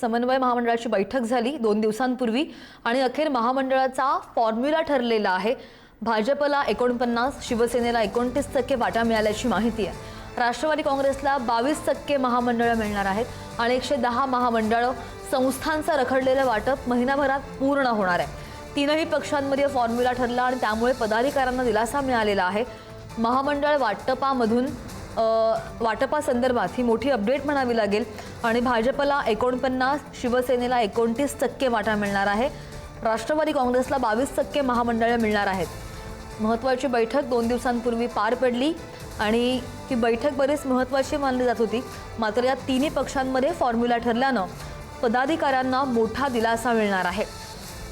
समन्वय महामंडळाची बैठक झाली 2 दिवसांपूर्वी आणि अखेर महामंडळाचा फॉर्म्युला ठरलेला आहे। भाजपला 49, शिवसेनेला 29% वाटा मिळाल्याची माहिती आहे। राष्ट्रवादी काँग्रेसला 22% महामंडळ मिळणार आहेत आणि 110 महामंडळ संस्थांचा रखडलेलं वाटप महिनाभरात पूर्ण होणार आहे। तीनही पक्षांमध्ये फॉर्म्युला ठरला आणि त्यामुळे पदाधिकाऱ्यांना दिलासा मिळालेला आहे। महामंडळ वाटपासंदर्भात ही मोठी अपडेट म्हणावी लागेल आणि भाजपला 49, शिवसेनेला 29% वाटा मिळणार आहे। राष्ट्रवादी काँग्रेसला 22% महामंडळ मिळणार आहेत। महत्त्वाची बैठक 2 दिवसांपूर्वी पार पडली आणि ही बैठक बरीच महत्त्वाची मानली जात होती। मात्र या तिन्ही पक्षांमध्ये फॉर्म्युला ठरल्यानं पदाधिकाऱ्यांना मोठा दिलासा मिळणार आहे।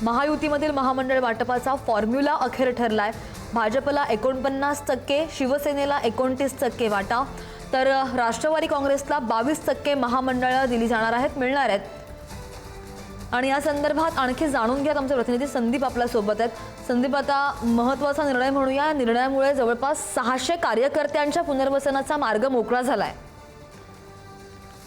महायुतीमधील महामंडळ वाटपाचा फॉर्म्युला अखेर ठरलाय। भाजपला 49%, शिवसेनेला 29% वाटा, तर राष्ट्रवादी काँग्रेसला 22% महामंडळ दिली जाणार आहेत, मिळणार आहेत। आणि या संदर्भात आणखी जाणून घ्या, आमचे प्रतिनिधी संदीप आपल्या सोबत आहेत। संदीप, आता महत्त्वाचा निर्णय म्हणूया, निर्णयामुळे जवळपास 600 कार्यकर्त्यांच्या पुनर्वसनाचा मार्ग मोकळा झालाय।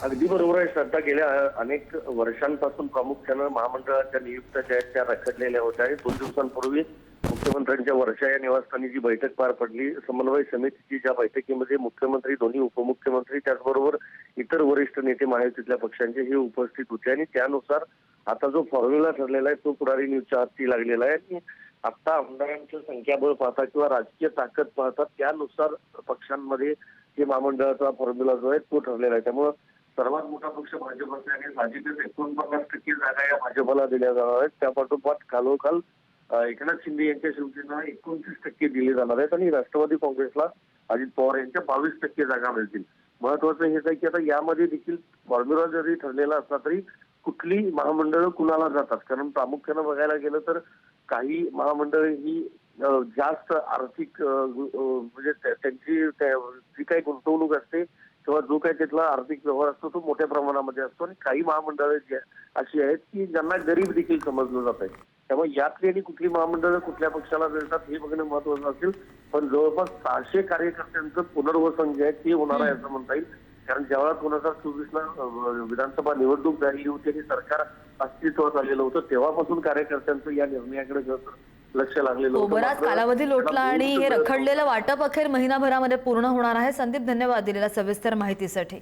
अगदी बरोबर आहे श्रद्धा। गेल्या अनेक वर्षांपासून प्रामुख्याने महामंडळाच्या नियुक्त्या त्या रखडलेल्या होत्या। 2 दिवसांपूर्वी मुख्यमंत्र्यांच्या वर्षा या निवासस्थानी जी बैठक पार पडली, समन्वय समितीची, ज्या बैठकीमध्ये मुख्यमंत्री, दोन्ही उपमुख्यमंत्री, त्याचबरोबर इतर वरिष्ठ नेते महायुतीतल्या पक्षांचे हे उपस्थित होते आणि त्यानुसार आता जो फॉर्म्युला ठरलेला आहे तो पुढारी न्यूजच्या हाती लागलेला आहे। आणि आता आमदारांचं संख्याबळ पाहता किंवा राजकीय ताकद पाहता त्यानुसार पक्षांमध्ये हे महामंडळाचा फॉर्म्युला जो आहे तो ठरलेला आहे। त्यामुळे सर्वात मोठा पक्ष भाजप असल्याने साहजिकच 49% जागा या भाजपला दिल्या जाणार आहेत। त्यापाठोपाठ खालोखाल एकनाथ शिंदे यांच्या शिवसेनेला 29% दिले जाणार आहेत आणि राष्ट्रवादी काँग्रेसला अजित पवार यांच्या 22% जागा मिळतील। महत्वाचं हेच आहे की आता यामध्ये देखील फॉर्म्युला जरी ठरलेला असला तरी कुठली महामंडळं कुणाला जातात, कारण प्रामुख्यानं बघायला गेलं तर काही महामंडळे ही जास्त आर्थिक म्हणजे त्यांची जी काही गुंतवणूक असते किंवा जो काही तिथला आर्थिक व्यवहार असतो तो मोठ्या प्रमाणामध्ये असतो आणि काही महामंडळे अशी आहेत की ज्यांना गरीब देखील समजलं जात आहे। त्यामुळे यातली आणि कुठली महामंडळं कुठल्या पक्षाला मिळतात हे बघणं महत्वाचं असेल। पण जवळपास 600 कार्यकर्त्यांचं पुनर्वसन जे आहे ते होणार आहे असं म्हणता येईल, कारण ज्यावेळेला 2024ला विधानसभा निवडणूक झालेली होती आणि सरकार अस्तित्वात आलेलं होतं तेव्हापासून कार्यकर्त्यांचं या निर्णयाकडे लक्ष लागलेलं होतं। बराच कालावधी लोटला आणि हे रखडलेलं वाटप अखेर महिनाभरामध्ये पूर्ण होणार आहे। संदीप, धन्यवाद दिलेल्या सविस्तर माहितीसाठी।